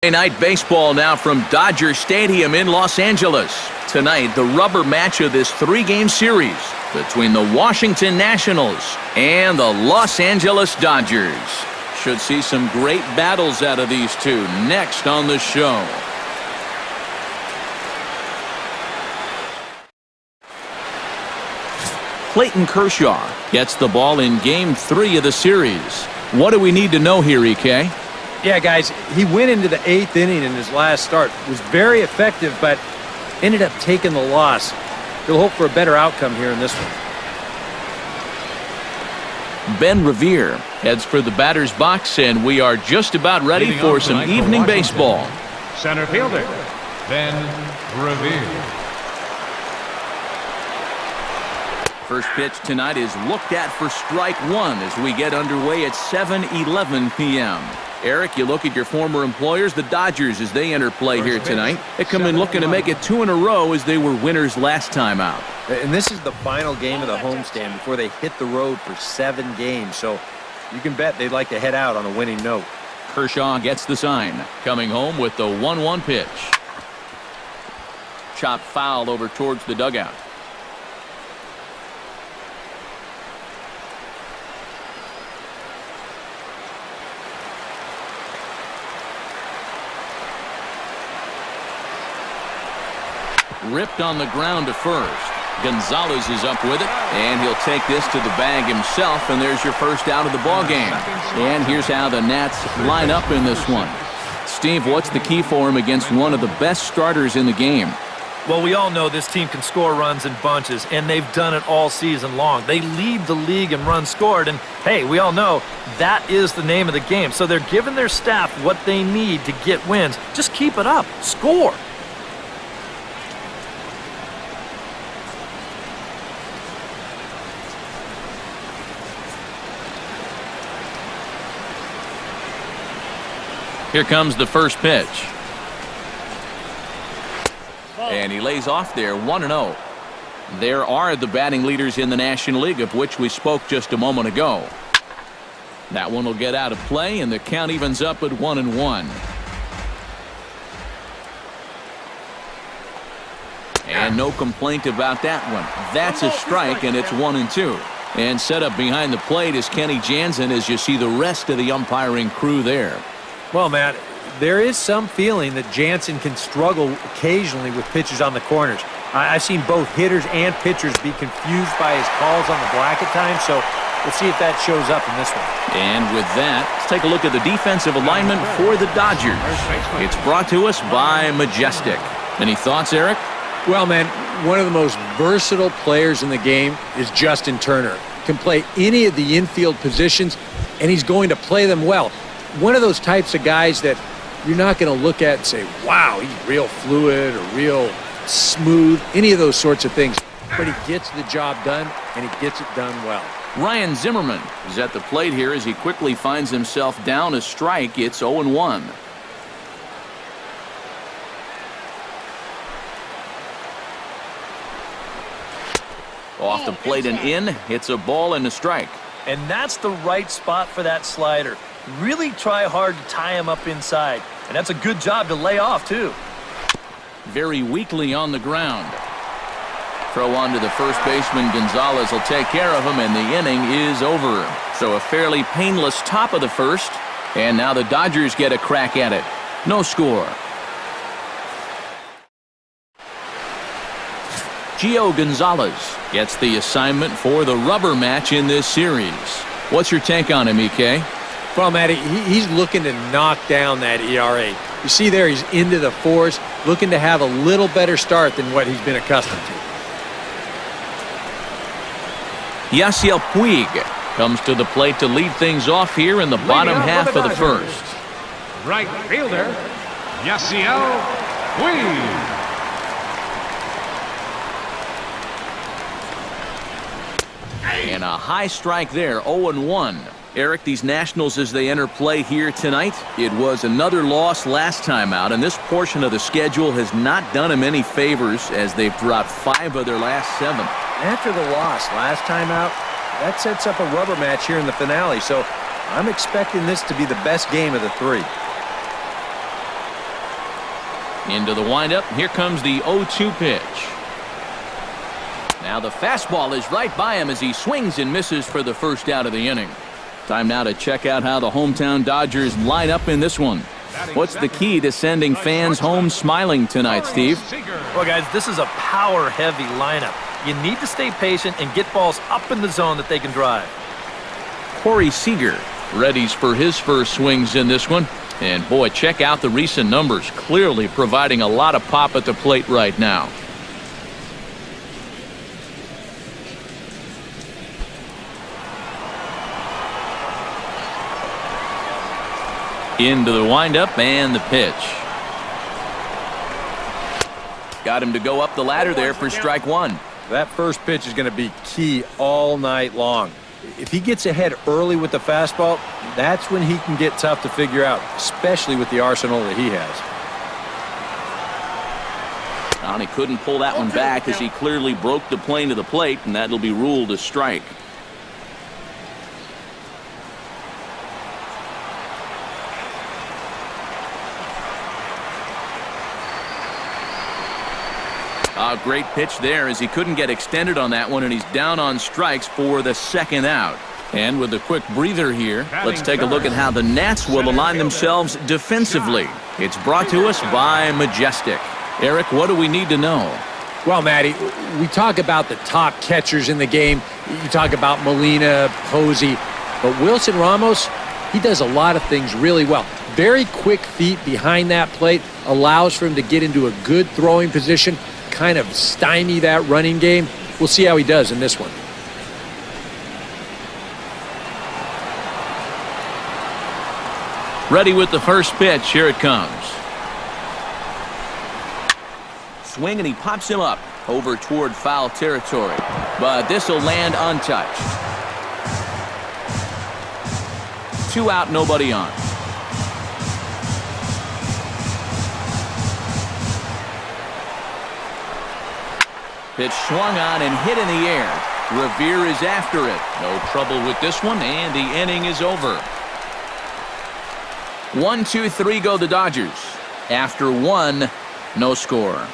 Night baseball now from Dodger Stadium in Los Angeles. Tonight, the rubber match of this three-game series between the Washington Nationals and the Los Angeles Dodgers. Should see some great battles out of these two next on the show. Clayton Kershaw gets the ball in Game 3 of the series. What do we need to know here, EK? Yeah, guys, he went into the 8th inning in his last start. Was very effective, but ended up taking the loss. He'll hope for a better outcome here in this one. Ben Revere heads for the batter's box, and we are just about ready for some evening baseball. Center fielder, Ben Revere. First pitch tonight is looked at for strike one as we get underway at 7:11 p.m. Eric, you look at your former employers, the Dodgers, as they enter play here tonight. They come in looking to make it 2 in a row as they were winners last time out. And this is the final game of the homestand before they hit the road for 7 games. So you can bet they'd like to head out on a winning note. Kershaw gets the sign. Coming home with the 1-1 pitch. Chop foul over towards the dugout. Ripped on the ground to first. Gonzalez is up with it, and he'll take this to the bag himself, and there's your first out of the ball game. And here's how the Nats line up in this one. Steve, what's the key for him against one of the best starters in the game? Well, we all know this team can score runs in bunches, and they've done it all season long. They lead the league in runs scored, and hey, we all know that is the name of the game. So they're giving their staff what they need to get wins. Just keep it up. Score. Here comes the first pitch. And he lays off there, 1-0. There are the batting leaders in the National League, of which we spoke just a moment ago. That one will get out of play, and the count evens up at 1-1. And no complaint about that one. That's a strike, and it's 1-2. And set up behind the plate is Kenny Jansen as you see the rest of the umpiring crew there. Well, Matt, there is some feeling that Jansen can struggle occasionally with pitches on the corners. I've seen both hitters and pitchers be confused by his calls on the black at times, so we'll see if that shows up in this one. And with that, let's take a look at the defensive alignment for the Dodgers. It's brought to us by Majestic. Any thoughts, Eric? Well, man, one of the most versatile players in the game is Justin Turner. Can play any of the infield positions, and he's going to play them well. One of those types of guys that you're not going to look at and say, wow, he's real fluid or real smooth, any of those sorts of things. But he gets the job done, and he gets it done well. Ryan Zimmerman is at the plate here as he quickly finds himself down a strike. It's 0-1. Off the plate and in, hits a ball and a strike. And that's the right spot for that slider. Really try hard to tie him up inside. And that's a good job to lay off, too. Very weakly on the ground. Throw on to the first baseman. Gonzalez will take care of him, and the inning is over. So a fairly painless top of the first. And now the Dodgers get a crack at it. No score. Gio Gonzalez gets the assignment for the rubber match in this series. What's your take on him, EK? Well, Matty, he's looking to knock down that ERA. You see there, he's into the 4s, looking to have a little better start than what he's been accustomed to. Yasiel Puig comes to the plate to lead things off here in the bottom half of the first. Right fielder, Yasiel Puig. And a high strike there, 0-1. Eric, these Nationals, as they enter play here tonight, it was another loss last time out, and this portion of the schedule has not done them any favors as they've dropped 5 of their last 7. After the loss last time out, that sets up a rubber match here in the finale, so I'm expecting this to be the best game of the 3. Into the windup. Here comes the 0-2 pitch. Now the fastball is right by him as he swings and misses for the first out of the inning. Time now to check out how the hometown Dodgers line up in this one. What's the key to sending fans home smiling tonight, Steve? Well, guys, this is a power-heavy lineup. You need to stay patient and get balls up in the zone that they can drive. Corey Seager readies for his first swings in this one. And boy, check out the recent numbers. Clearly providing a lot of pop at the plate right now. Into the windup and the pitch. Got him to go up the ladder there for strike one. That first pitch is going to be key all night long. If he gets ahead early with the fastball, that's when he can get tough to figure out, especially with the arsenal that he has. And he couldn't pull that one back as he clearly broke the plane to the plate, and that'll be ruled a strike. A great pitch there as he couldn't get extended on that one, and he's down on strikes for the second out. And with a quick breather here, let's take a look at how the Nats will align themselves defensively. It's brought to us by Majestic. Eric, what do we need to know? Well, Matty, we talk about the top catchers in the game. You talk about Molina, Posey, but Wilson Ramos, he does a lot of things really well. Very quick feet behind that plate, allows for him to get into a good throwing position, kind of stymie that running game. We'll see how he does in this one. Ready with the first pitch. Here it comes. Swing, and he pops him up over toward foul territory. But this will land untouched. 2 out, nobody on. Pitch swung on and hit in the air. Revere is after it. No trouble with this one, and the inning is over. 1-2-3 go the Dodgers. After one, no score.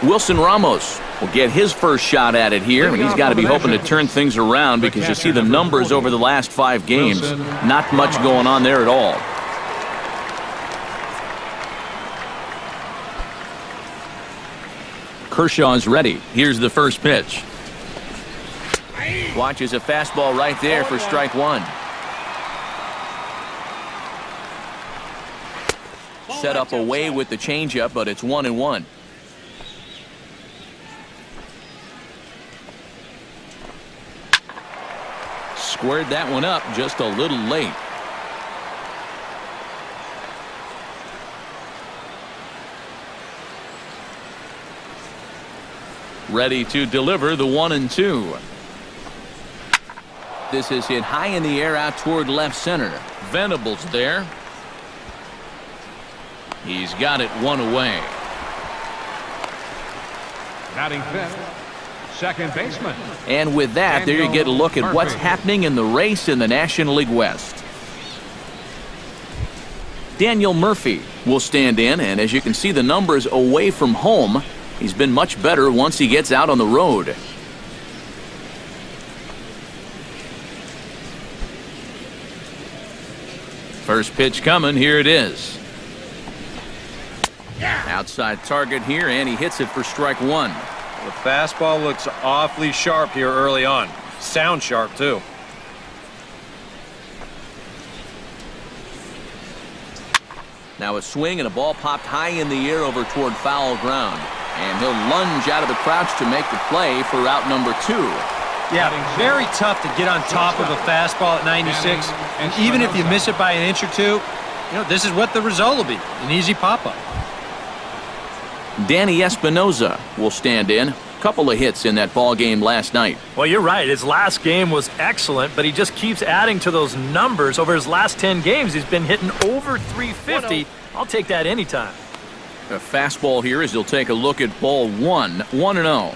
Wilson Ramos will get his first shot at it here, and he's got to be hoping to turn things around because you see the numbers over the last 5 games. Not much going on there at all. Kershaw is ready. Here's the first pitch. Watches a fastball right there for strike one. Set up away with the changeup, but it's 1-1. Squared that one up just a little late. Ready to deliver the 1-2. This is hit high in the air out toward left center. Venables there. He's got it one away. Batting fifth, second baseman. And with that, there you get a look at what's happening in the race in the National League West. Daniel Murphy will stand in, and as you can see the numbers away from home, he's been much better once he gets out on the road. First pitch coming, here it is. Outside target here, and he hits it for strike one. The fastball looks awfully sharp here early on. Sound sharp, too. Now a swing and a ball popped high in the air over toward foul ground. And he'll lunge out of the crouch to make the play for out number 2. Yeah, very tough to get on top of a fastball at 96. And even if you miss it by an inch or two, you know, this is what the result will be. An easy pop-up. Danny Espinoza will stand in. Couple of hits in that ball game last night. Well, you're right. His last game was excellent, but he just keeps adding to those numbers. Over his last 10 games, he's been hitting over 350. I'll take that anytime. A fastball here as he'll take a look at ball 1, 1-0.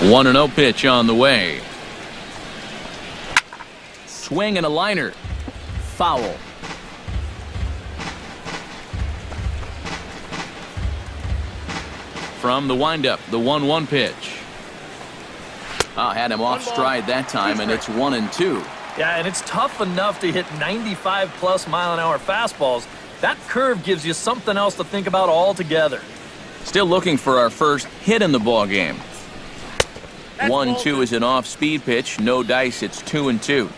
1-0 pitch on the way. Swing and a liner. Foul. From the windup, the 1-1 pitch. Had him off stride that time, and it's 1-2. Yeah, and it's tough enough to hit 95+ mile-an-hour fastballs. That curve gives you something else to think about altogether. Still looking for our first hit in the ball game. 1-2 is an off-speed pitch. No dice. It's 2-2.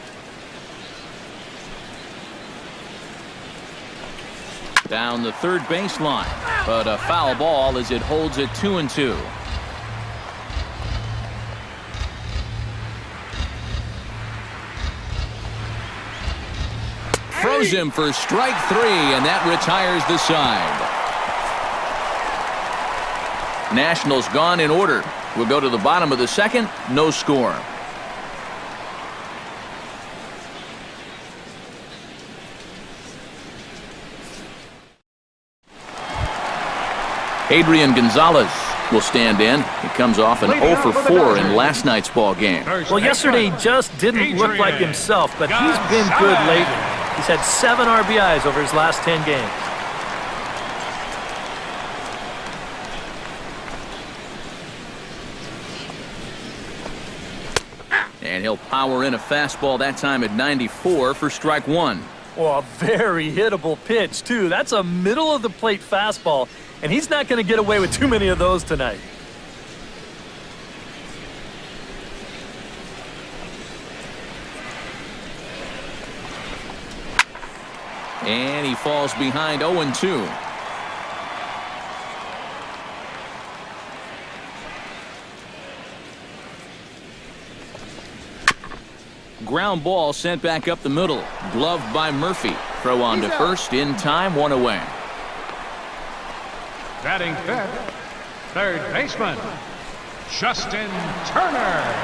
Down the third baseline, but a foul ball as it holds it 2-2. Throws him for strike 3, and that retires the side. Nationals gone in order. We'll go to the bottom of the second. No score. Adrian Gonzalez will stand in. He comes off an 0 for 4 in last night's ball game. Well, yesterday he just didn't look like himself, but he's been good lately. He's had 7 RBIs over his last 10 games. And he'll power in a fastball that time at 94 for strike 1. Oh, a very hittable pitch, too. That's a middle-of-the-plate fastball, and he's not going to get away with too many of those tonight. And he falls behind 0-2. Ground ball sent back up the middle. Gloved by Murphy. Throw on to first. In time. 1 away. Batting fifth, third baseman, Justin Turner.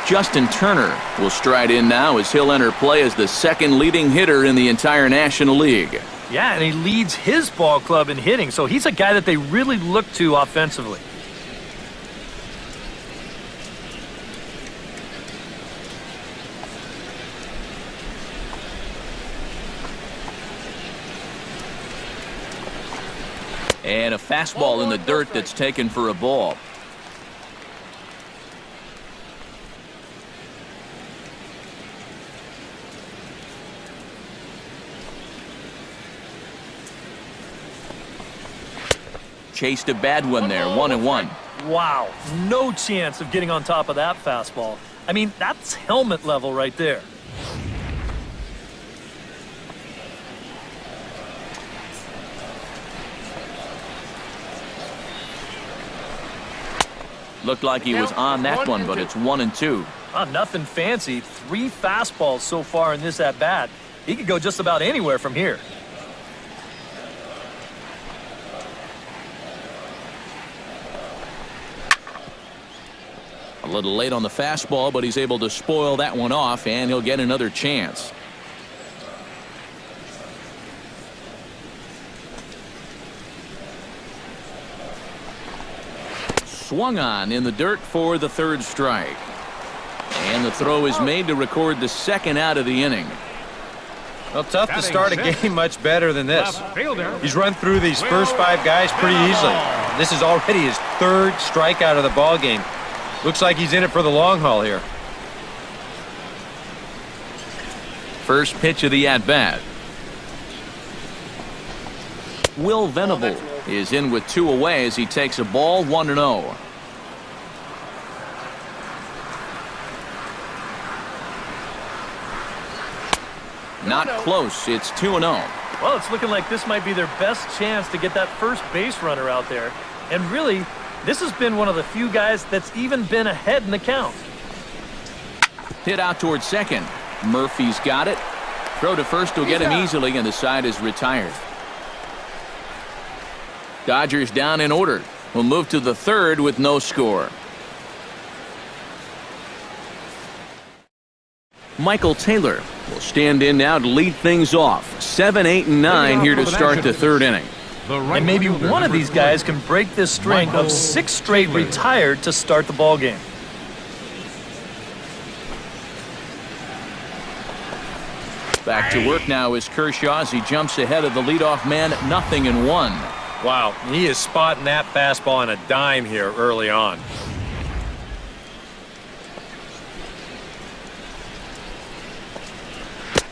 Justin Turner will stride in now as he'll enter play as the second leading hitter in the entire National League. Yeah, and he leads his ball club in hitting, so he's a guy that they really look to offensively. And a fastball in the dirt that's taken for a ball. Chased a bad one there, 1-1. Wow, no chance of getting on top of that fastball. I mean, that's helmet level right there. Looked like he was on that one, but it's 1-2. Nothing fancy. 3 fastballs so far in this at-bat. He could go just about anywhere from here. A little late on the fastball, but he's able to spoil that one off, and he'll get another chance. Swung on in the dirt for the third strike. And the throw is made to record the second out of the inning. Well, tough to start a game much better than this. Left fielder. He's run through these first 5 guys pretty easily. This is already his 3rd strikeout of the ball game. Looks like he's in it for the long haul here. First pitch of the at-bat. Will Venable is in with 2 away as he takes a ball, 1-0. Not close. It's 2-0. Well, it's looking like this might be their best chance to get that first base runner out there. And really, this has been one of the few guys that's even been ahead in the count. Hit out towards second. Murphy's got it. Throw to first will get him easily, and the side is retired. Dodgers down in order. We'll move to the third with no score. Michael Taylor will stand in now to lead things off. 7, 8, and 9 here to start the third inning. And maybe one of these guys can break this string of 6 straight retired to start the ball game. Back to work now is Kershaw as he jumps ahead of the leadoff man, 0-1. Wow, he is spotting that fastball on a dime here early on.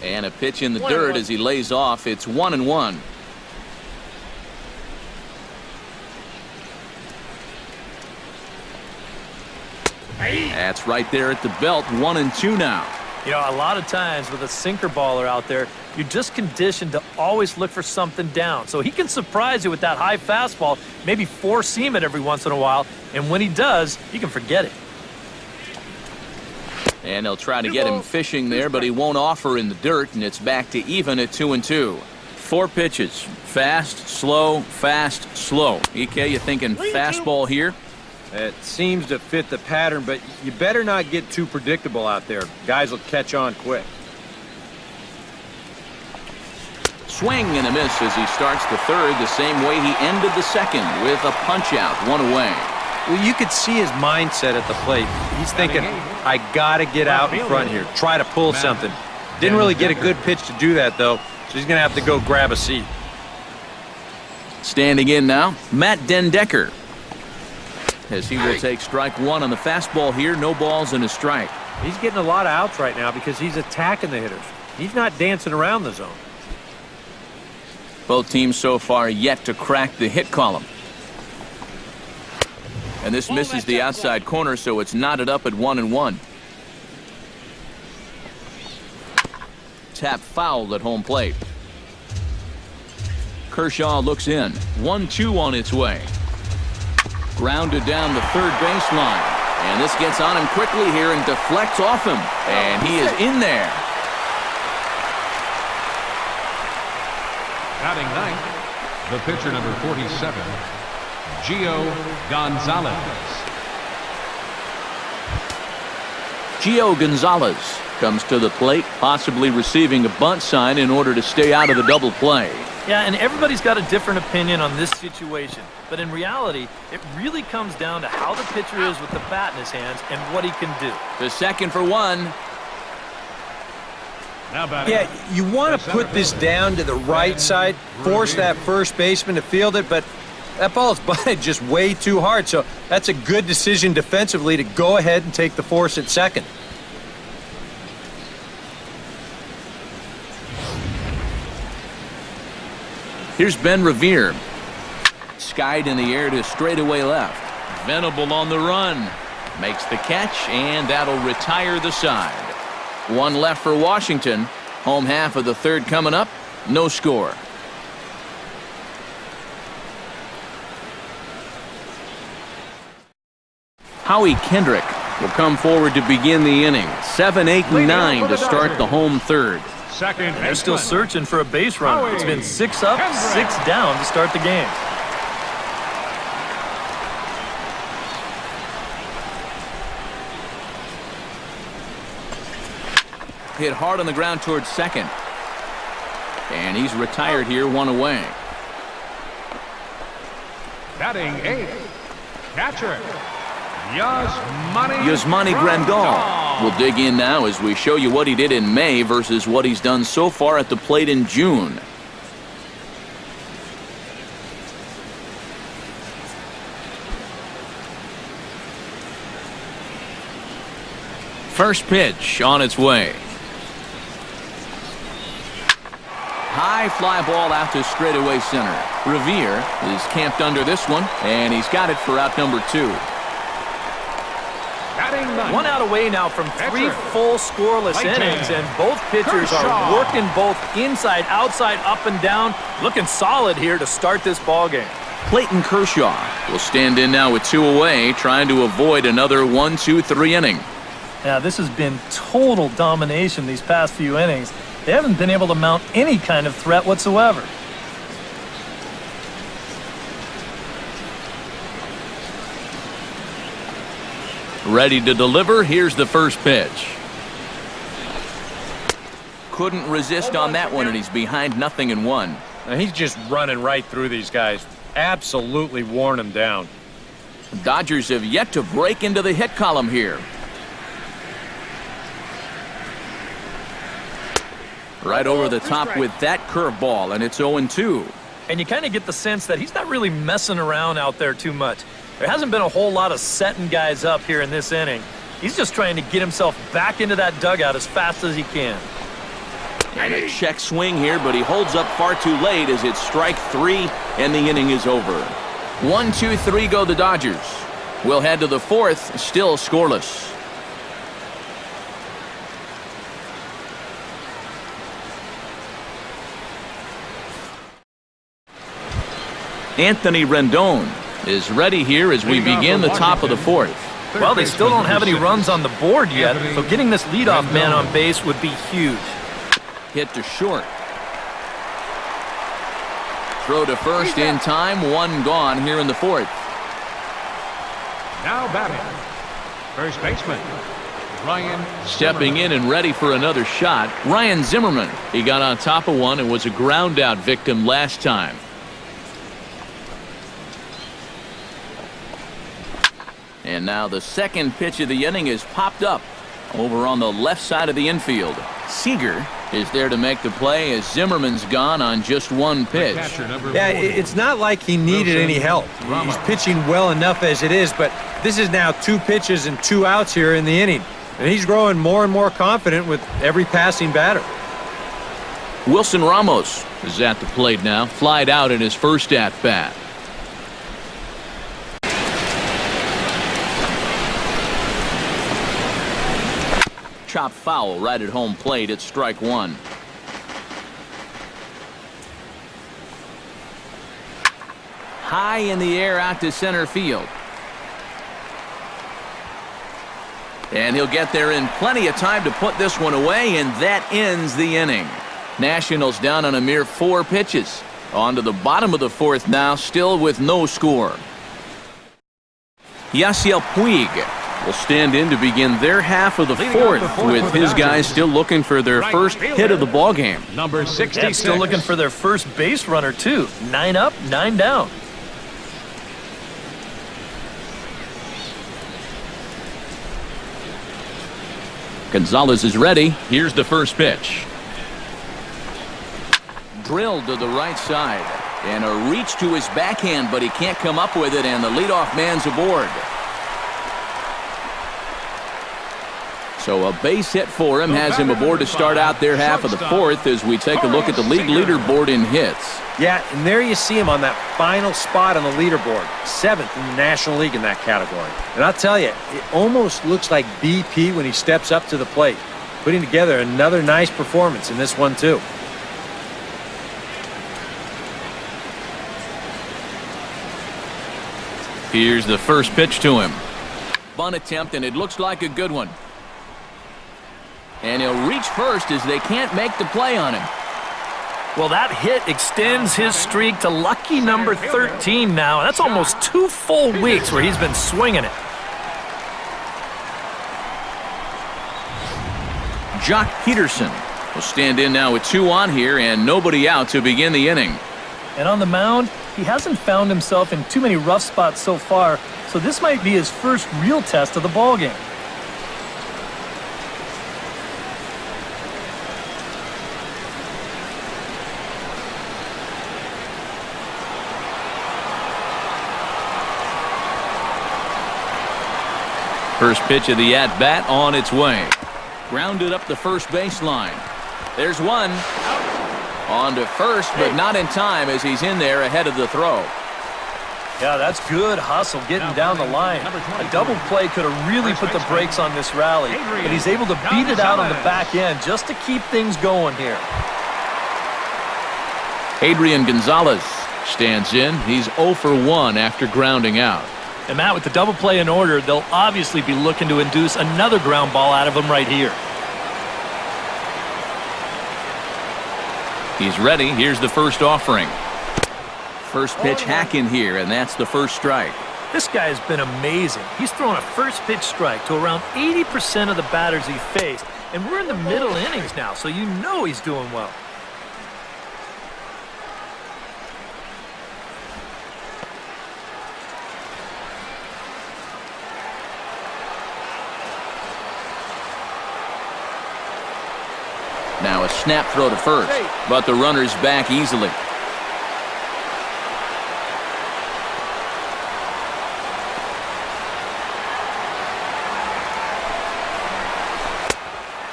And a pitch in the dirt as he lays off. It's 1-1. That's right there at the belt. 1-2 now. You know, a lot of times with a sinker baller out there, you're just conditioned to always look for something down. So he can surprise you with that high fastball, maybe four-seam it every once in a while, and when he does, you can forget it. And they'll try to get him fishing there, but he won't offer in the dirt, and it's back to even at 2-2. 4 pitches. Fast, slow, fast, slow. EK, you thinking fastball here? It seems to fit the pattern, but you better not get too predictable out there. Guys will catch on quick. Swing and a miss as he starts the third the same way he ended the second with a punch-out, 1 away. Well, you could see his mindset at the plate. He's thinking, I got to get out in front here, try to pull something. Didn't really get a good pitch to do that, though, so he's going to have to go grab a seat. Standing in now, Matt Dendecker. As he will take strike 1 on the fastball here, no balls and a strike. He's getting a lot of outs right now because he's attacking the hitters. He's not dancing around the zone. Both teams so far yet to crack the hit column. And this misses the outside corner, so it's knotted up at 1-1. Tap fouled at home plate. Kershaw looks in. 1-2 on its way. Grounded down the third baseline. And this gets on him quickly here and deflects off him. And he is in there. Batting ninth, the pitcher number 47, Gio Gonzalez. Gio Gonzalez comes to the plate, possibly receiving a bunt sign in order to stay out of the double play. Yeah, and everybody's got a different opinion on this situation. But in reality, it really comes down to how the pitcher is with the bat in his hands and what he can do. The second for 1. Yeah, you want to put this down to the right side, force that first baseman to field it, but that ball is butted just way too hard. So that's a good decision defensively to go ahead and take the force at second. Here's Ben Revere. Skied in the air to straightaway left. Venable on the run. Makes the catch, and that'll retire the side. 1 left for Washington. Home half of the third coming up. No score. Howie Kendrick will come forward to begin the inning. 7, 8, and 9 to start the home third. Second, They're still searching for a base runner. It's been 6 up, 6 down to start the game. Hit hard on the ground towards second. And he's retired here, 1 away. batting eighth, catcher, Yasmani Grandal will dig in now as we show you what he did in May versus what he's done so far at the plate in June. First pitch on its way. High fly ball out to straightaway center. Revere is camped under this one, and he's got it for out number 2. 1 out away now from 3 full scoreless innings, and both pitchers are working both inside, outside, up and down. Looking solid here to start this ball game. Clayton Kershaw will stand in now with 2 away, trying to avoid another 1-2-3 inning. Yeah, this has been total domination these past few innings. They haven't been able to mount any kind of threat whatsoever. Ready to deliver. Here's the first pitch. Couldn't resist on that one, and he's behind 0-1. Now, he's just running right through these guys. Absolutely worn them down. Dodgers have yet to break into the hit column here. Right over the top with that curveball, and it's 0-2. And you kind of get the sense that he's not really messing around out there too much. There hasn't been a whole lot of setting guys up here in this inning. He's just trying to get himself back into that dugout as fast as he can. And a check swing here, but he holds up far too late as it's strike 3, and the inning is over. 1, 2, 3 go the Dodgers. We'll head to the 4th, still scoreless. Anthony Rendon is ready here as we begin the top of the 4th. Well, they still don't have any runs on the board yet, so getting this leadoff man on base would be huge. Hit to short. Throw to first in time, 1 gone here in the 4th. Now batting, first baseman, Ryan Stepping in and ready for another shot, Ryan Zimmerman. He got on top of one and was a ground out victim last time. And now the second pitch of the inning is popped up over on the left side of the infield. Seager is there to make the play as Zimmerman's gone on just 1 pitch. Yeah, it's not like he needed any help. He's pitching well enough as it is, but this is now 2 pitches and 2 outs here in the inning. And he's growing more and more confident with every passing batter. Wilson Ramos is at the plate now, flied out in his first at-bat. Chop foul right at home plate at strike 1. High in the air out to center field. And he'll get there in plenty of time to put this one away, and that ends the inning. Nationals down on a mere 4 pitches. On to the bottom of the 4th now, still with no score. Yasiel Puig will stand in to begin their half of the 4th, with his guys still looking for their first hit of the ballgame. number 66. Yeah, still looking for their first base runner, too. 9 up, 9 down. Gonzalez is ready. Here's the first pitch. Drilled to the right side. And a reach to his backhand, but he can't come up with it, and the leadoff man's aboard. So a base hit for him has him aboard to start out their half of the 4th as we take a look at the league leaderboard in hits. Yeah, and there you see him on that final spot on the leaderboard. 7th in the National League in that category. And I'll tell you, it almost looks like BP when he steps up to the plate. Putting together another nice performance in this one, too. Here's the first pitch to him. Bunt attempt, and it looks like a good one. And he'll reach first as they can't make the play on him. Well, that hit extends his streak to lucky number 13 now. That's almost 2 full weeks where he's been swinging it. Jock Peterson will stand in now with 2 on here and nobody out to begin the inning. And on the mound, he hasn't found himself in too many rough spots so far, so this might be his first real test of the ballgame. First pitch of the at-bat on its way. Grounded up the first baseline. There's one. On to first, but not in time as he's in there ahead of the throw. Yeah, that's good hustle getting down the line. A double play could have really put the brakes on this rally, but he's able to beat it out on the back end just to keep things going here. Adrian Gonzalez stands in. He's 0 for 1 after grounding out. And Matt, with the double play in order, they'll obviously be looking to induce another ground ball out of him right here. He's ready. Here's the first offering. First pitch hack in here, and that's the first strike. This guy has been amazing. He's thrown a first pitch strike to around 80% of the batters he faced. And we're in the middle innings now, so you know he's doing well. snap throw to first, but the runner's back easily.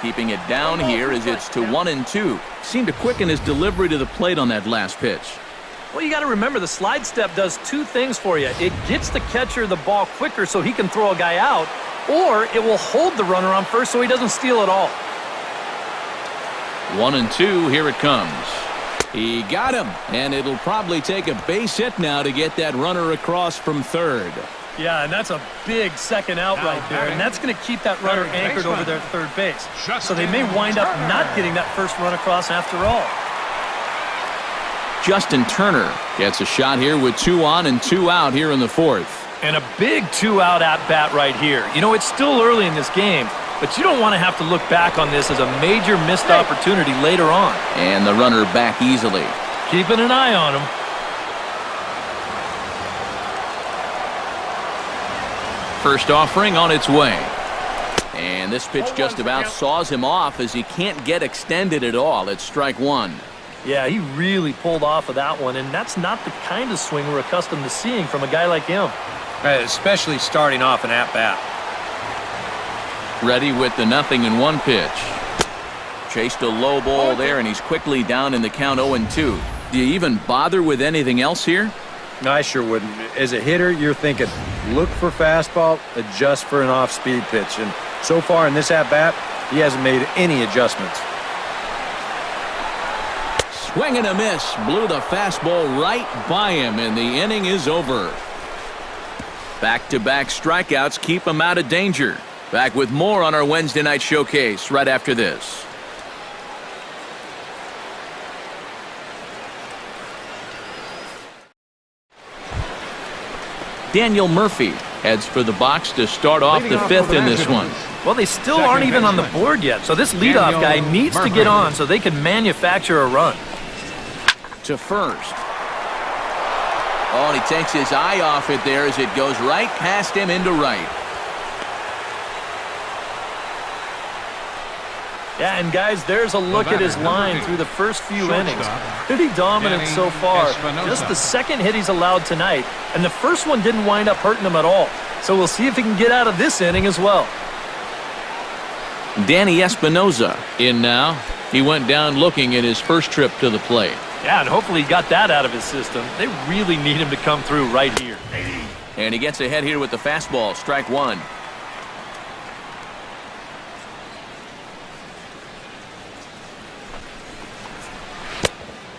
Keeping it down here as it's to 1-2. Seemed to quicken his delivery to the plate on that last pitch. Well, you got to remember the slide step does two things for you. It gets the catcher the ball quicker so he can throw a guy out, or it will hold the runner on first so he doesn't steal it all. 1-2, here it comes. He got him, and it'll probably take a base hit now to get that runner across from third. Yeah, and that's a big second out right there, and that's going to keep that runner anchored over there at third base. So they may wind up not getting that first run across after all. Justin Turner gets a shot here with 2 on and 2 out here in the fourth. And a big 2-out at-bat right here. You know, it's still early in this game, but you don't want to have to look back on this as a major missed opportunity later on. And the runner back easily. Keeping an eye on him. First offering on its way. And this pitch just about saws him off as he can't get extended at all. It's strike one. Yeah, he really pulled off of that one, and that's not the kind of swing we're accustomed to seeing from a guy like him. Especially starting off an at-bat. Ready with the 0-1 pitch. Chased a low ball there, and he's quickly down in the count 0-2. Do you even bother with anything else here? No, I sure wouldn't. As a hitter, you're thinking, look for fastball, adjust for an off-speed pitch. And so far in this at-bat, he hasn't made any adjustments. Swing and a miss. Blew the fastball right by him, and the inning is over. Back-to-back strikeouts keep him out of danger. Back with more on our Wednesday night showcase right after this. Daniel Murphy heads for the box to start off the fifth in this one. Well, they still aren't even on the board yet, so this leadoff guy needs to get on so they can manufacture a run. To first. Oh, and he takes his eye off it there as it goes right past him into right. Yeah, and guys, there's a look at his line through the first few innings. Pretty dominant so far. Just the second hit he's allowed tonight, and the first one didn't wind up hurting him at all. So we'll see if he can get out of this inning as well. Danny Espinoza in now. He went down looking at his first trip to the plate. Yeah, and hopefully he got that out of his system. They really need him to come through right here. And he gets ahead here with the fastball, strike one.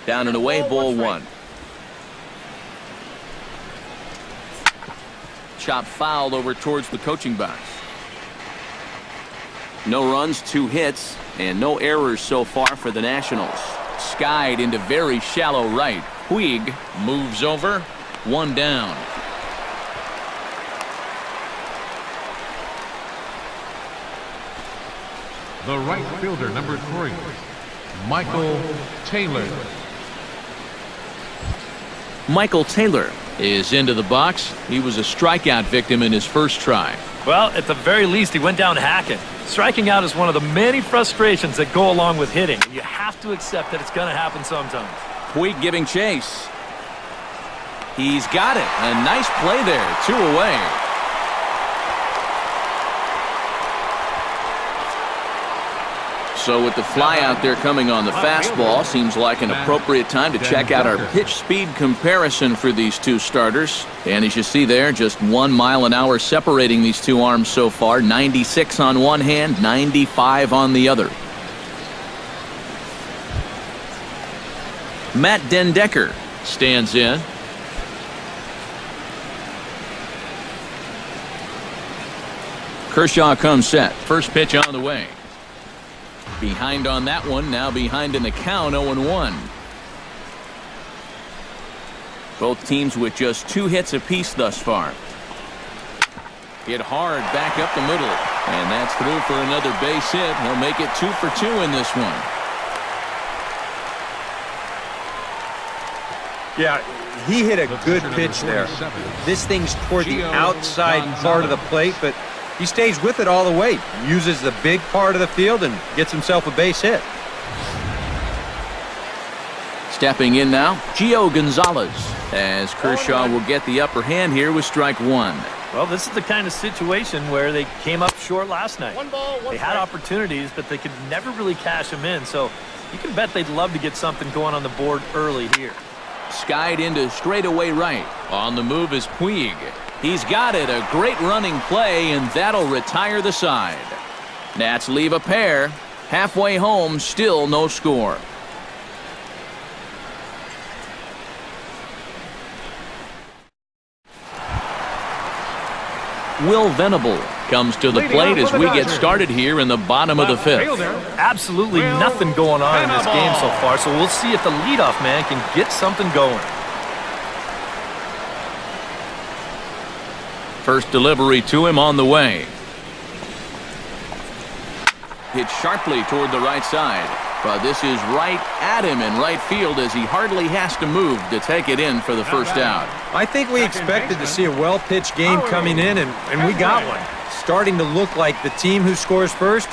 Down and away, ball one. Chop fouled over towards the coaching box. No runs, 2 hits, and no errors so far for the Nationals. Skied into very shallow right. Puig moves over, 1 down. The right fielder, number 3, Michael Taylor. Michael Taylor is into the box. He was a strikeout victim in his first try. Well, at the very least, he went down hacking. Striking out is one of the many frustrations that go along with hitting. You have to accept that it's going to happen sometimes. Puig giving chase. He's got it. A nice play there. 2 away. So with the fly out there coming on the fastball, seems like an appropriate time to check out our pitch speed comparison for these two starters. And as you see there, just 1 mile an hour separating these two arms so far. 96 on one hand, 95 on the other. Matt Dendecker stands in. Kershaw comes set. First pitch on the way. Behind on that one, now behind in the count, 0-1. Both teams with just 2 hits apiece thus far. Hit hard back up the middle, and that's through for another base hit. He'll make it 2 for 2 in this one. Yeah, he hit a good pitch there. This thing's toward the outside part of the plate, but he stays with it all the way, uses the big part of the field, and gets himself a base hit. Stepping in now, Gio Gonzalez, as Kershaw will get the upper hand here with strike one. Well, this is the kind of situation where they came up short last night. They had opportunities, but they could never really cash them in, so you can bet they'd love to get something going on the board early here. Skied into straightaway right. On the move is Puig. He's got it, a great running play, and that'll retire the side. Nats leave a pair. Halfway home, still no score. Will Venable comes to the plate as we get started here in the bottom of the fifth. Absolutely nothing going on in this game so far, so we'll see if the leadoff man can get something going. First delivery to him on the way. Hit sharply toward the right side, but this is right at him in right field as he hardly has to move to take it in for the first out. I think we expected to see a well-pitched game coming in, and we got one. Starting to look like the team who scores first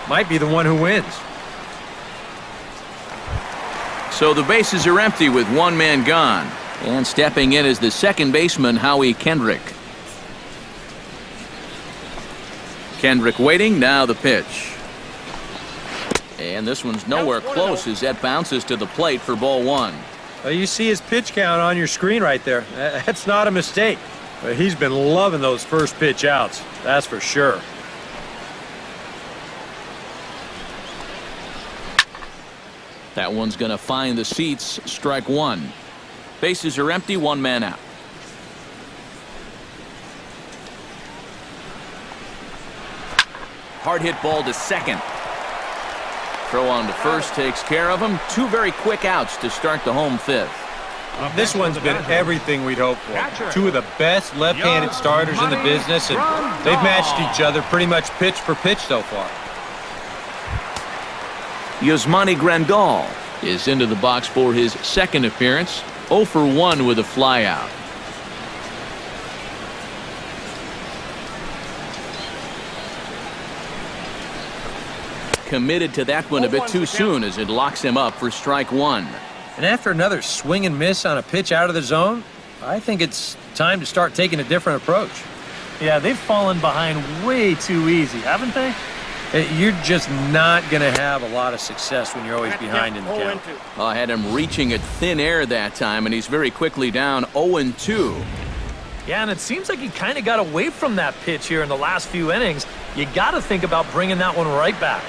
might be the one who wins. So the bases are empty with one man gone. And stepping in is the second baseman, Howie Kendrick. Kendrick waiting, now the pitch. And this one's nowhere close as that bounces to the plate for ball one. Well, you see his pitch count on your screen right there. That's not a mistake. He's been loving those first pitch outs, that's for sure. That one's going to find the seats, strike one. Bases are empty, one man out. Hard hit ball to second. Throw on to first takes care of him. Two very quick outs to start the home fifth. This one's been everything we'd hoped for. Two of the best left-handed starters in the business, and they've matched each other pretty much pitch for pitch so far. Yasmani Grandal is into the box for his second appearance. 0 for 1 with a flyout. Committed to that one a bit too soon as it locks him up for strike one. And after another swing and miss on a pitch out of the zone, I think it's time to start taking a different approach. Yeah, they've fallen behind way too easy, haven't they? You're just not going to have a lot of success when you're always behind in the count. I had him reaching at thin air that time, and he's very quickly down 0-2. Yeah, and it seems like he kind of got away from that pitch here in the last few innings. You got to think about bringing that one right back.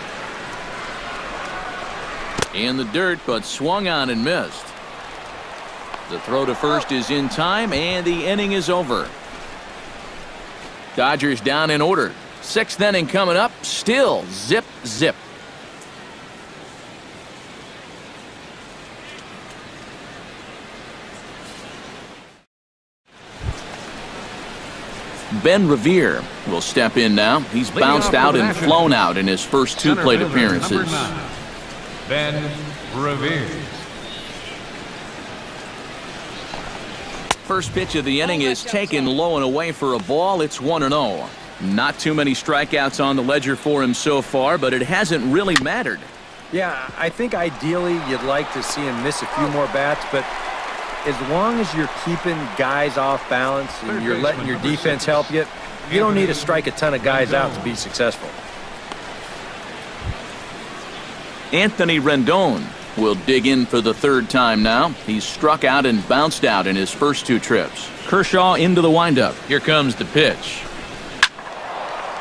In the dirt, but swung on and missed. The throw to first is in time, and the inning is over. Dodgers down in order. Sixth inning coming up. Still zip, zip. Ben Revere will step in now. He's bounced out and flown out in his first two plate appearances. Ben Revere. First pitch of the inning is taken low and away for a ball. It's 1-0. Not too many strikeouts on the ledger for him so far, but it hasn't really mattered. Yeah, I think ideally you'd like to see him miss a few more bats, but as long as you're keeping guys off balance and you're letting your defense help you, you don't need to strike a ton of guys out to be successful. Anthony Rendon will dig in for the third time now. He's struck out and bounced out in his first two trips. Kershaw into the windup. Here comes the pitch.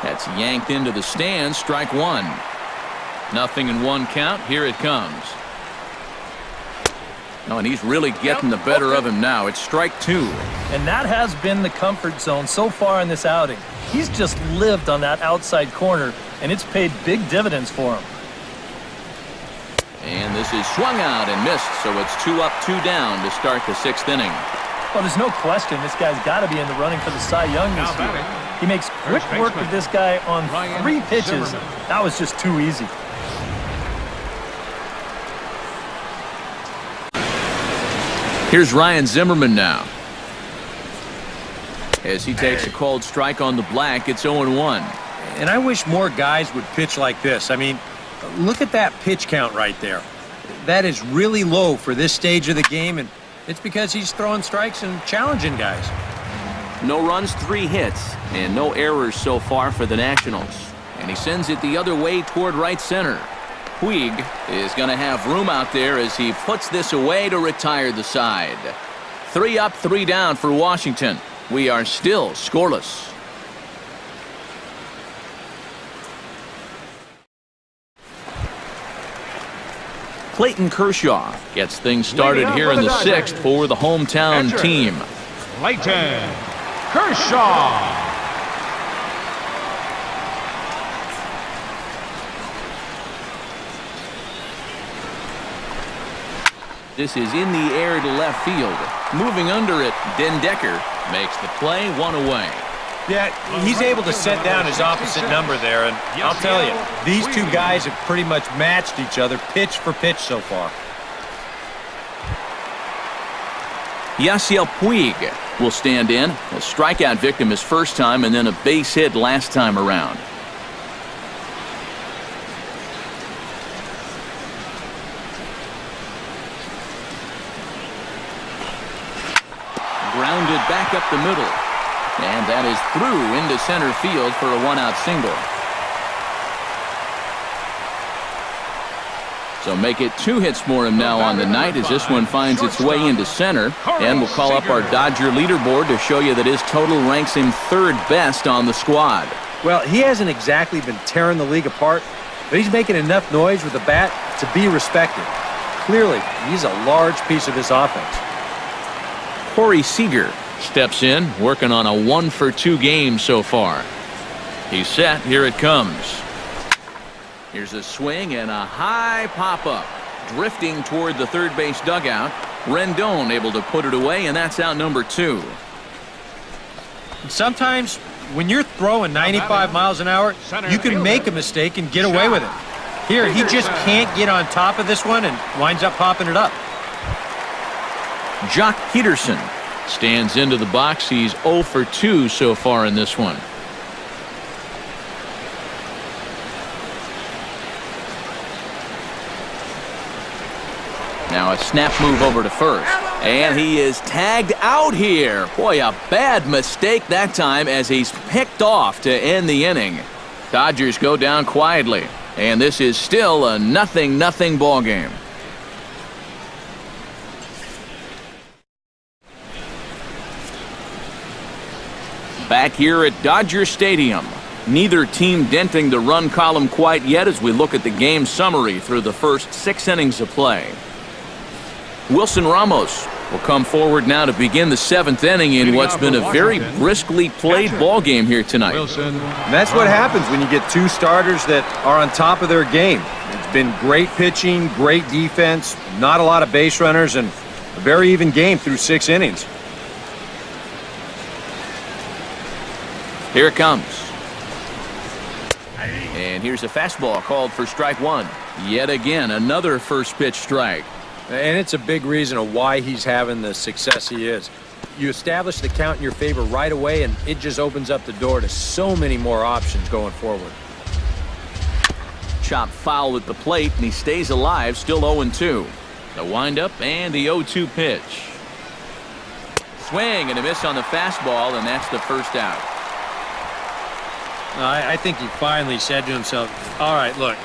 That's yanked into the stands, strike one. Nothing in one count. Here it comes. Oh, and he's really getting the better of him now. It's strike two. And that has been the comfort zone so far in this outing. He's just lived on that outside corner, and it's paid big dividends for him. And this is swung out and missed, so it's 2 up, 2 down to start the sixth inning. Well, there's no question this guy's got to be in the running for the Cy Young this year. He makes quick work of this guy on 3 pitches. That was just too easy. Here's Ryan Zimmerman now. As he takes a called strike on the black, it's 0-1. And I wish more guys would pitch like this. I mean, look at that pitch count right there. that is really low for this stage of the game, and it's because he's throwing strikes and challenging guys. No runs, 3 hits, and no errors so far for the Nationals. And he sends it the other way toward right center. Puig is going to have room out there as he puts this away to retire the side. 3 up, 3 down for Washington. We are still scoreless. Clayton Kershaw gets things started here in the 6th for the hometown team. Clayton Kershaw. This is in the air to left field. Moving under it, Den Decker makes the play, 1 away. Yeah, he's able to set down his opposite number there, and I'll tell you, these two guys have pretty much matched each other pitch for pitch so far. Yasiel Puig will stand in. A strikeout victim his first time and then a base hit last time around. Grounded back up the middle. And that is through into center field for a 1-out single. So make it 2 hits for him now on the night as this one finds its way into center. And we'll call up our Dodger leaderboard to show you that his total ranks him 3rd best on the squad. Well, he hasn't exactly been tearing the league apart, but he's making enough noise with the bat to be respected. Clearly, he's a large piece of this offense. Corey Seager steps in, working on a 1-for-2 game so far. He's set. Here it comes. Here's a swing and a high pop-up. Drifting toward the third base dugout. Rendon able to put it away, and that's out number 2. Sometimes, when you're throwing 95 miles an hour, you can make a mistake and get away with it. Here, he just can't get on top of this one and winds up popping it up. Jock Peterson stands into the box. He's 0 for 2 so far in this one. Now a snap move over to first. And he is tagged out here. Boy, a bad mistake that time as he's picked off to end the inning. Dodgers go down quietly. And this is still a 0-0 ball game. Back here at Dodger Stadium. Neither team denting the run column quite yet as we look at the game summary through the first 6 innings of play. Wilson Ramos will come forward now to begin the 7th inning in what's been a very briskly played ball game here tonight. And that's what happens when you get 2 starters that are on top of their game. It's been great pitching, great defense, not a lot of base runners, and a very even game through 6 innings. Here it comes. And here's a fastball called for strike 1. Yet again, another first pitch strike. And it's a big reason of why he's having the success he is. You establish the count in your favor right away, and it just opens up the door to so many more options going forward. Chop foul at the plate, and he stays alive, still 0-2. The windup and the 0-2 pitch. Swing and a miss on the fastball, and that's the first out. I think he finally said to himself, all right, look,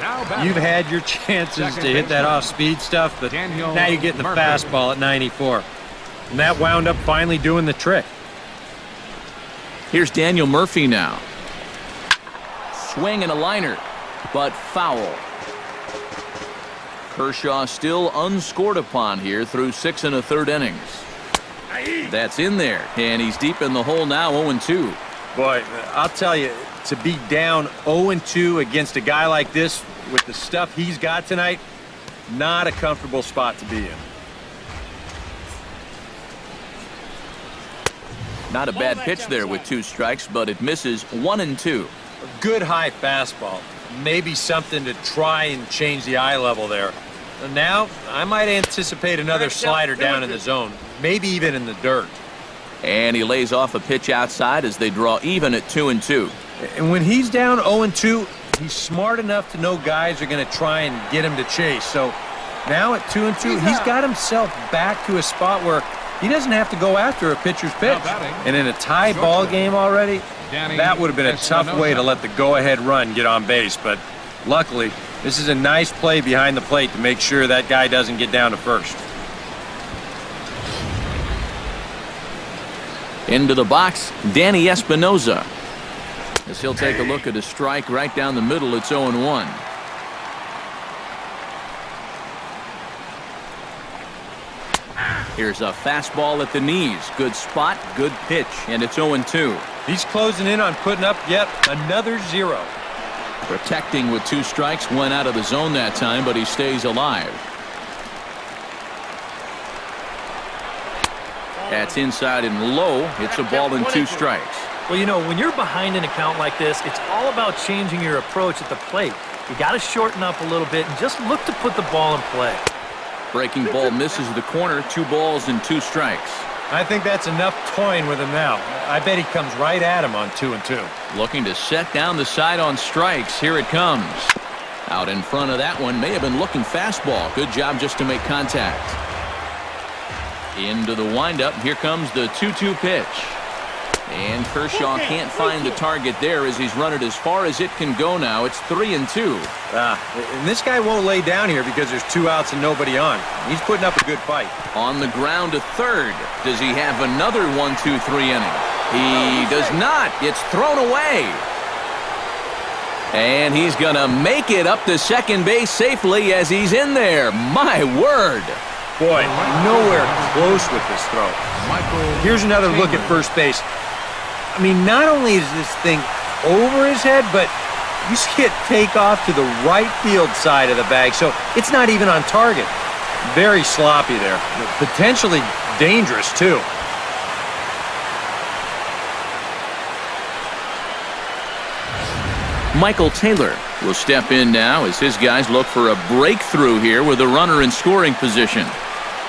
you've had your chances to hit that off-speed stuff, but now you're getting the fastball at 94. And that wound up finally doing the trick. Here's Daniel Murphy now. Swing and a liner, but foul. Kershaw still unscored upon here through 6 1/3 innings. That's in there, and he's deep in the hole now, 0-2. Boy, I'll tell you, to be down 0-2 against a guy like this with the stuff he's got tonight, not a comfortable spot to be in. Not a bad pitch there with 2 strikes, but it misses 1-2. A good high fastball. Maybe something to try and change the eye level there. And now, I might anticipate another slider down in the zone, maybe even in the dirt. And he lays off a pitch outside as they draw even at 2-2. And when he's down 0-2, he's smart enough to know guys are going to try and get him to chase. So Now at 2-2, he's got himself back to a spot where he doesn't have to go after a pitcher's pitch. And in a tie ball game already, that would have been a tough way to let the go-ahead run get on base. But luckily, this is a nice play behind the plate to make sure that guy doesn't get down to first. Into the box, Danny Espinoza. As he'll take a look at a strike right down the middle, it's 0-1. Here's a fastball at the knees. Good spot, good pitch, and it's 0-2. He's closing in on putting up yet another 0. Protecting with 2 strikes, went out of the zone that time, but he stays alive. That's inside and low. It's a ball and 2 strikes. Well, you know, when you're behind an account like this, it's all about changing your approach at the plate. You got to shorten up a little bit and just look to put the ball in play. Breaking ball misses the corner. 2 balls and 2 strikes. I think that's enough toying with him now. I bet he comes right at him on 2-2. Looking to set down the side on strikes. Here it comes. Out in front of that one. May have been looking fastball. Good job just to make contact. Into the windup. Here comes the 2-2 pitch. And Kershaw can't find the target there as he's run it as far as it can go now. It's 3-2. And this guy won't lay down here because there's 2 outs and nobody on. He's putting up a good fight. On the ground to third. Does he have another 1-2-3 inning? He does not. It's thrown away. And he's going to make it up to second base safely as he's in there. My word. Boy, nowhere close with this throw. Here's another look at first base. I mean, not only is this thing over his head, but you see it take off to the right field side of the bag, so it's not even on target. Very sloppy there. Potentially dangerous, too. Michael Taylor will step in now as his guys look for a breakthrough here with a runner in scoring position.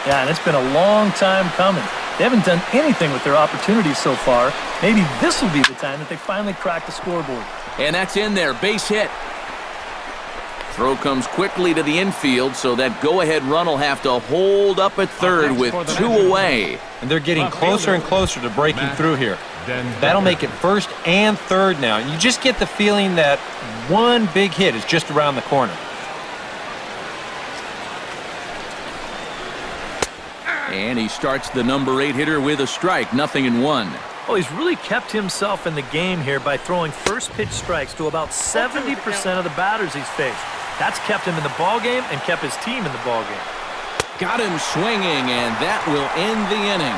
Yeah, and it's been a long time coming. They haven't done anything with their opportunities so far. Maybe this will be the time that they finally crack the scoreboard. And that's in there. Base hit. Throw comes quickly to the infield, so that go-ahead run will have to hold up at third with 2 away. And they're getting closer and closer to breaking through here. That'll make it first and third now. You just get the feeling that one big hit is just around the corner. And he starts the number 8 hitter with a strike, 0-1. Well, he's really kept himself in the game here by throwing first pitch strikes to about 70% of the batters he's faced. That's kept him in the ballgame and kept his team in the ballgame. Got him swinging, and that will end the inning.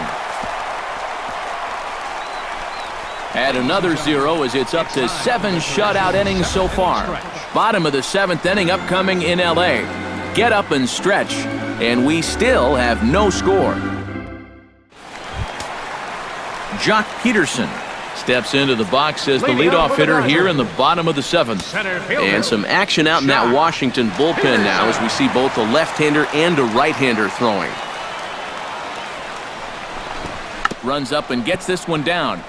Add another 0 as it's up to 7 shutout innings so far. Bottom of the 7th inning upcoming in L.A. Get up and stretch, and we still have no score. Jock Peterson steps into the box as the leadoff hitter here in the bottom of the 7th. And some action out in that Washington bullpen now as we see both a left-hander and a right-hander throwing. Runs up and gets this one down.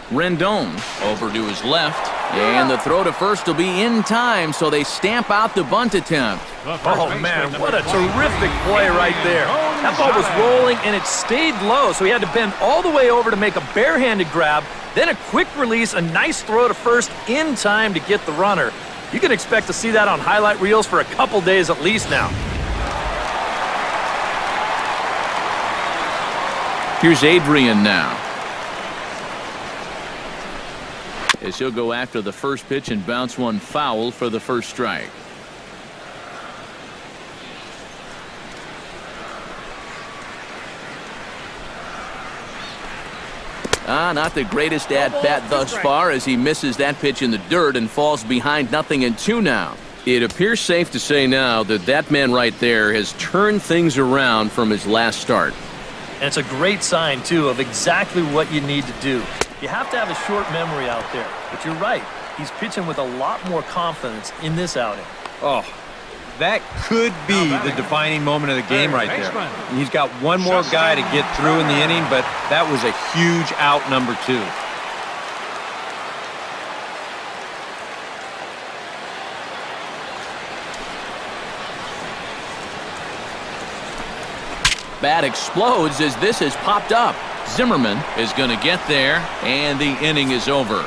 Rendon over to his left, and the throw to first will be in time, so they stamp out the bunt attempt. Oh, man, what a terrific play right there. That ball was rolling, and it stayed low, so he had to bend all the way over to make a barehanded grab, then a quick release, a nice throw to first in time to get the runner. You can expect to see that on highlight reels for a couple days at least now. Here's Adrian now, as he'll go after the first pitch and bounce one foul for the first strike. Not the greatest at-bat thus far as he misses that pitch in the dirt and falls behind 0-2 now. It appears safe to say now that that man right there has turned things around from his last start. And it's a great sign, too, of exactly what you need to do. You have to have a short memory out there, but you're right. He's pitching with a lot more confidence in this outing. Oh, that could be the defining moment of the game right there. He's got one more guy to get through in the inning, but that was a huge out, number 2. bat explodes as this has popped up. Zimmerman is going to get there, and the inning is over.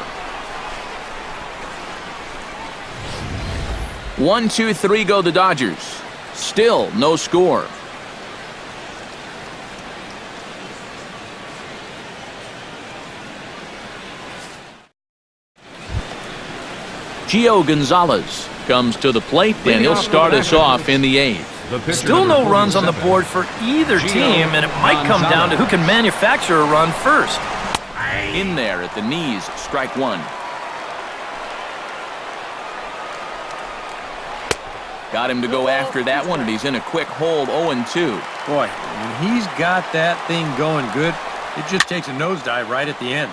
1-2-3 go the Dodgers. Still no score. Gio Gonzalez comes to the plate, and he'll start us off in the 8th. Still no runs on the board for either team, and it might come down to who can manufacture a run first. In there at the knees, strike one. Got him to go after that one, and he's in a quick hold, 0-2. Boy, when he's got that thing going good, it just takes a nosedive right at the end.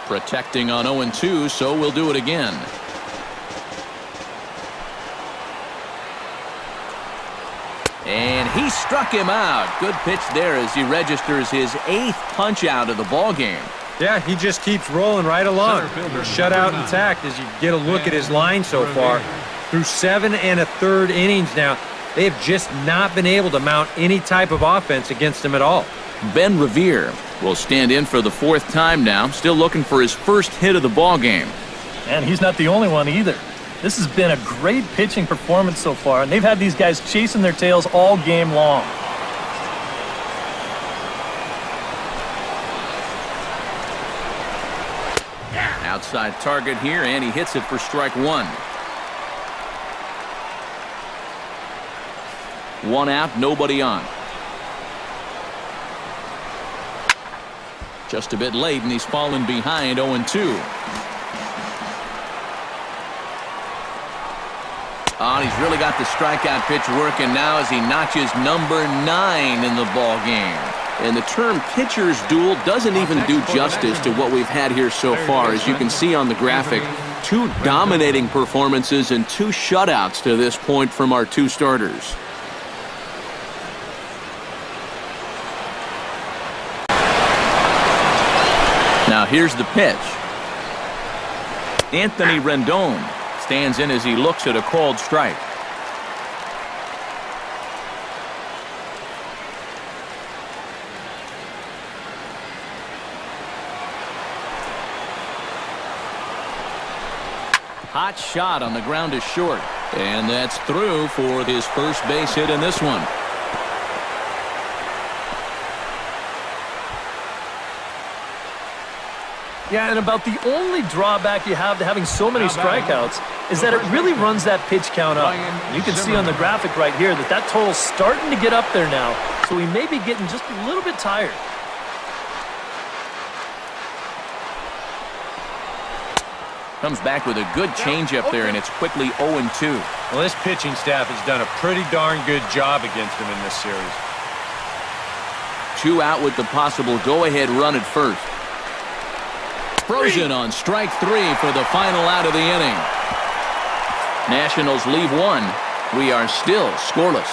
Protecting on 0-2, so we'll do it again. And he struck him out. Good pitch there as he registers his 8th punch out of the ball game. Yeah, he just keeps rolling right along. Shut out intact as you get a look at his line so far. Through 7 1/3 innings now, they have just not been able to mount any type of offense against him at all. Ben Revere will stand in for the 4th time now, still looking for his first hit of the ball game. And he's not the only one either. This has been a great pitching performance so far, and they've had these guys chasing their tails all game long. Outside target here, and he hits it for strike one. 1 out, nobody on. Just a bit late, and he's fallen behind 0-2. Oh, and he's really got the strikeout pitch working now as he notches number 9 in the ball game. And the term pitcher's duel doesn't even do justice to what we've had here so far. As you can see on the graphic, 2 dominating performances and 2 shutouts to this point from our 2 starters. Now here's the pitch. Anthony Rendon stands in as he looks at a called strike. Hot shot on the ground is short, and that's through for his first base hit in this one. Yeah, and about the only drawback you have to having so many strikeouts is that it really runs that pitch count up. You can see on the graphic right here that that total's starting to get up there now, so he may be getting just a little bit tired. Comes back with a good changeup there, and it's quickly 0-2. Well, this pitching staff has done a pretty darn good job against him in this series. 2 out with the possible go-ahead run at first. Frozen on strike 3 for the final out of the inning. Nationals leave 1. We are still scoreless.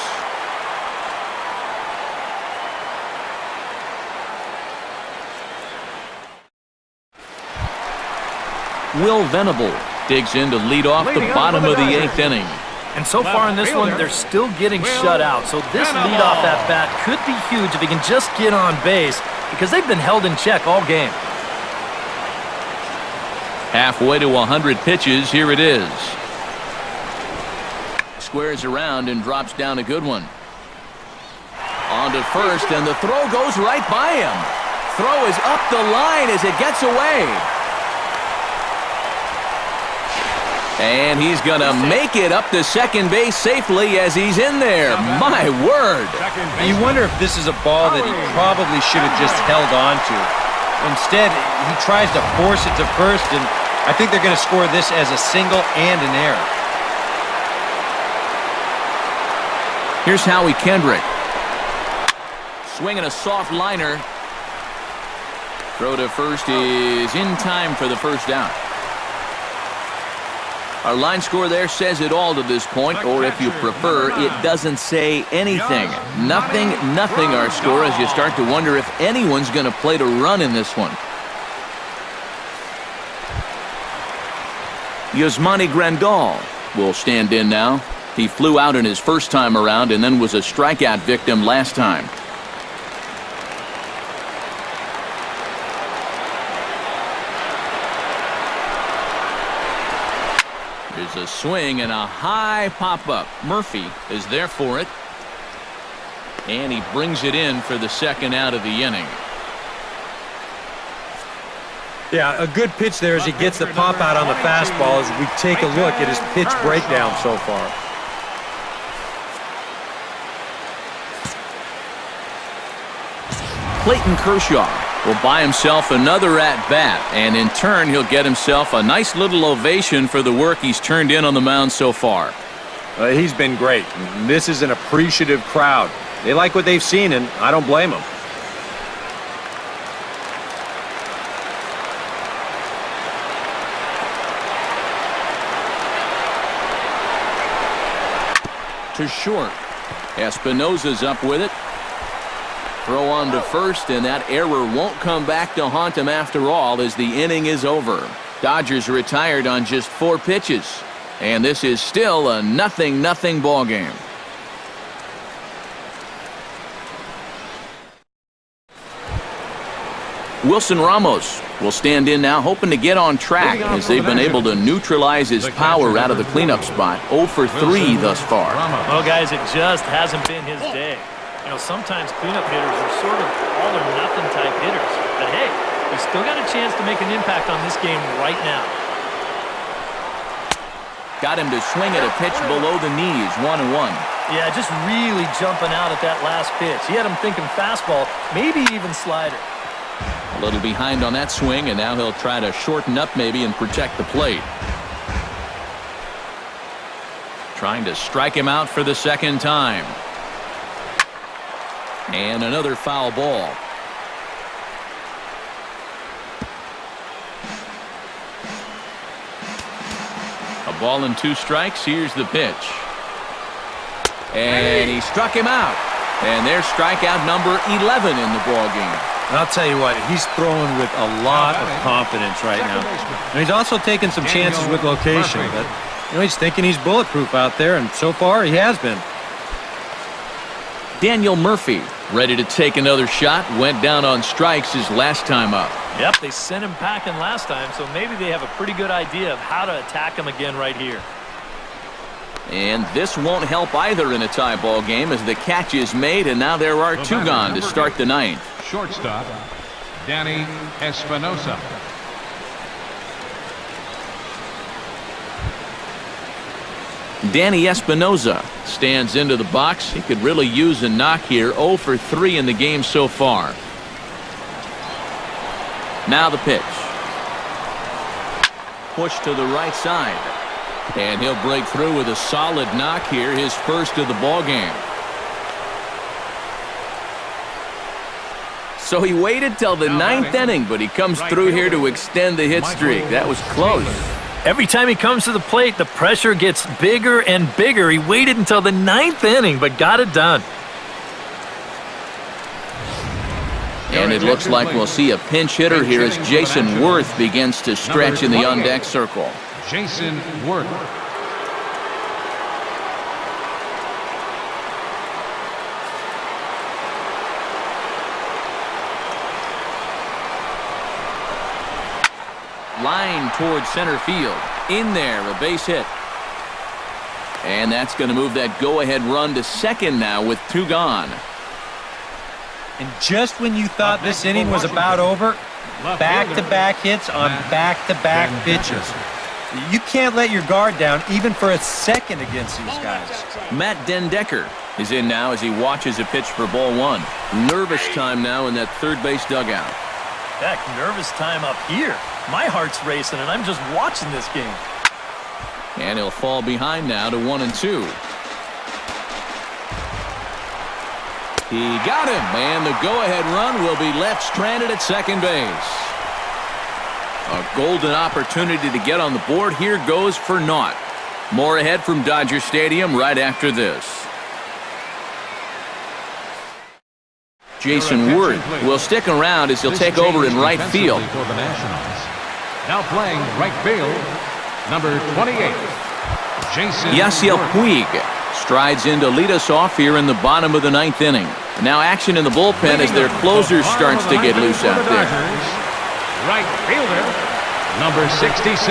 Will Venable digs in to lead off the bottom of the 8th inning. And so far in this one, they're still getting shut out. So this leadoff at bat could be huge if he can just get on base, because they've been held in check all game. Halfway to 100 pitches, here it is. Squares around and drops down a good one. On to first, and the throw goes right by him. Throw is up the line as it gets away. And he's going to make it up to second base safely as he's in there. My word. You wonder if this is a ball that he probably should have just held on to. Instead, he tries to force it to first, and I think they're going to score this as a single and an error. Here's Howie Kendrick. Swinging a soft liner. Throw to first is in time for the first down. Our line score there says it all to this point, or if you prefer, it doesn't say anything. Nothing, our score, as you start to wonder if anyone's going to play to run in this one. Yasmani Grandal will stand in now. He flew out in his first time around and then was a strikeout victim last time. Here's a swing and a high pop-up. Murphy is there for it. And he brings it in for the second out of the inning. Yeah, a good pitch there as he gets the pop out on the fastball as we take a look at his pitch breakdown so far. Clayton Kershaw will buy himself another at-bat, and in turn he'll get himself a nice little ovation for the work he's turned in on the mound so far. He's been great. This is an appreciative crowd. They like what they've seen, and I don't blame them. To short. Espinosa's up with it. Throw on to first, and that error won't come back to haunt him after all as the inning is over. Dodgers retired on just 4 pitches, and this is still a 0-0 ball game. Wilson Ramos will stand in now, hoping to get on track as they've been able to neutralize his power out of the cleanup spot. 0 for 3 thus far. Well, guys, it just hasn't been his day. You know, sometimes cleanup hitters are sort of all-or-nothing type hitters. But, hey, he's still got a chance to make an impact on this game right now. Got him to swing at a pitch below the knees, 1-1. Yeah, just really jumping out at that last pitch. He had him thinking fastball, maybe even slider. A little behind on that swing, and now he'll try to shorten up maybe and protect the plate. Trying to strike him out for the second time. And another foul ball. A ball and 2 strikes. Here's the pitch. And he struck him out. And there's strikeout number 11 in the ball game. And I'll tell you what, he's throwing with a lot of confidence right now. And he's also taking some chances with location, but he's thinking he's bulletproof out there, and so far he has been. Daniel Murphy ready to take another shot. Went down on strikes his last time up. Yep, they sent him packing last time, so maybe they have a pretty good idea of how to attack him again right here. And this won't help either in a tie ball game as the catch is made, and now there are 2 gone to start the 9th. Shortstop, Danny Espinosa. Danny Espinosa stands into the box. He could really use a knock here. 0 for 3 in the game so far. Now the pitch. Push to the right side. And he'll break through with a solid knock here, his first of the ball game. So he waited till the 9th inning, but he comes through here to extend the hit streak. That was close. Every time he comes to the plate, the pressure gets bigger and bigger. He waited until the 9th inning, but got it done. And it looks like we'll see a pinch hitter here as Jason Worth begins to stretch in the on-deck circle. Jason Worth. Line towards center field. In there, a base hit. And that's going to move that go-ahead run to second now with 2 gone. And just when you thought this inning was about over, back-to-back hits on back-to-back pitches. You can't let your guard down even for a second against these guys. Matt Dendecker is in now as he watches a pitch for ball 1. Nervous time now in that third base dugout. Heck, nervous time up here. My heart's racing, and I'm just watching this game. And he'll fall behind now to 1-2. He got him, and the go-ahead run will be left stranded at second base. A golden opportunity to get on the board here goes for naught. More ahead from Dodger Stadium right after this. Jason Worth will stick around as he'll take over in right field. For the Nationals. Now playing right field, number 28, Jason Yasiel Puig strides in to lead us off here in the bottom of the 9th inning. Now action in the bullpen as their closer starts to get loose out there. Right fielder, number 66.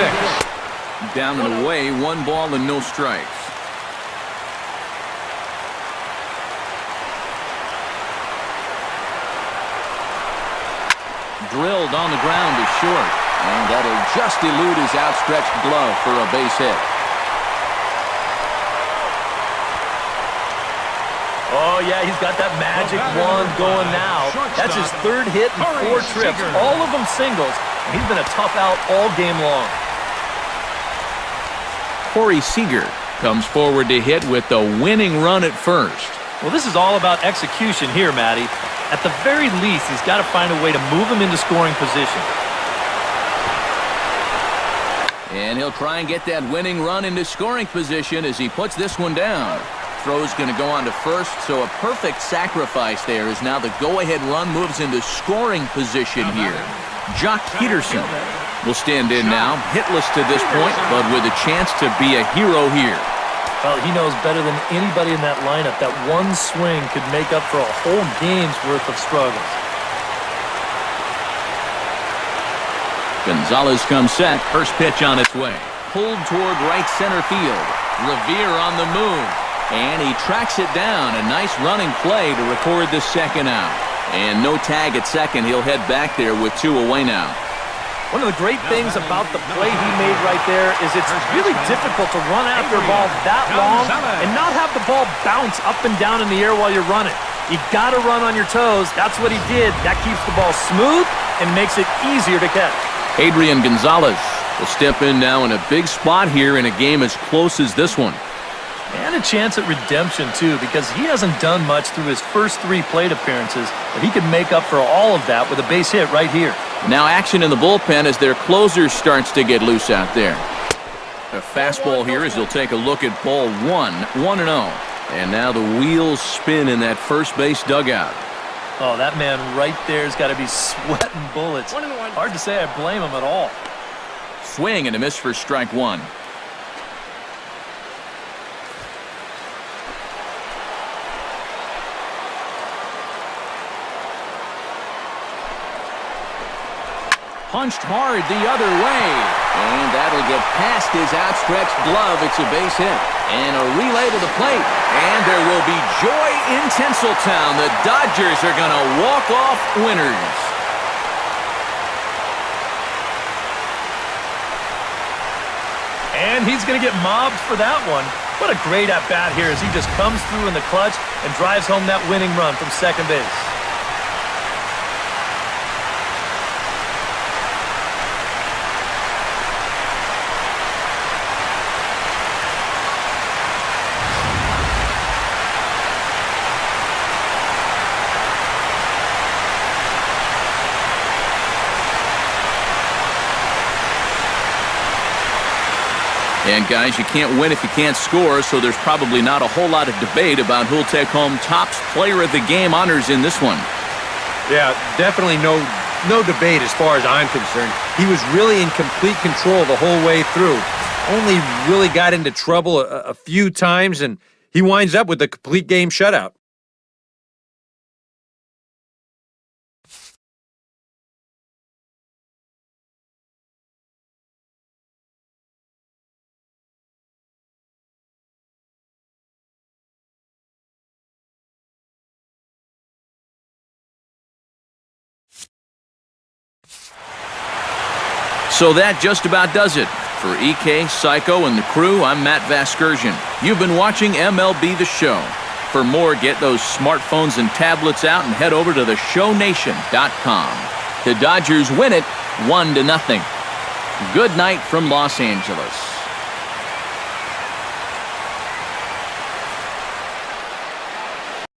Down and away, 1 ball and no strikes. Drilled on the ground to short, and that'll just elude his outstretched glove for a base hit. Oh, yeah, he's got that magic wand going now. That's his 3rd hit in 4 trips, all of them singles. And he's been a tough out all game long. Corey Seager comes forward to hit with the winning run at first. Well, this is all about execution here, Matty. At the very least, he's got to find a way to move him into scoring position. And he'll try and get that winning run into scoring position as he puts this one down. Throw's going to go on to first, so a perfect sacrifice there as now the go-ahead run moves into scoring position here. Jock Peterson will stand in now, hitless to this point, but with a chance to be a hero here. Well, he knows better than anybody in that lineup that one swing could make up for a whole game's worth of struggles. Gonzalez comes set. First pitch on its way. Pulled toward right center field. Revere on the move. And he tracks it down. A nice running play to record the second out. And no tag at second. He'll head back there with 2 away now. One of the great things about the play he made right there is it's really difficult to run after a ball that long and not have the ball bounce up and down in the air while you're running. You got to run on your toes. That's what he did. That keeps the ball smooth and makes it easier to catch. Adrian Gonzalez will step in now in a big spot here in a game as close as this one. And a chance at redemption, too, because he hasn't done much through his first 3 plate appearances, but he can make up for all of that with a base hit right here. Now action in the bullpen as their closer starts to get loose out there. A fastball here as he'll take a look at ball 1, 1-0. And now the wheels spin in that first base dugout. Oh, that man right there's got to be sweating bullets. Hard to say I blame him at all. Swing and a miss for strike 1. Punched hard the other way. And that'll get past his outstretched glove. It's a base hit. And a relay to the plate. And there will be joy in Tinseltown. The Dodgers are going to walk off winners. And he's going to get mobbed for that one. What a great at-bat here as he just comes through in the clutch and drives home that winning run from second base. And guys, you can't win if you can't score, so there's probably not a whole lot of debate about who'll take home Topps Player of the Game honors in this one. Yeah, definitely no debate as far as I'm concerned. He was really in complete control the whole way through. Only really got into trouble a few times, and he winds up with a complete game shutout. So that just about does it. For EK, Psycho, and the crew, I'm Matt Vasgersian. You've been watching MLB The Show. For more, get those smartphones and tablets out and head over to theshownation.com. The Dodgers win it 1-0. Good night from Los Angeles.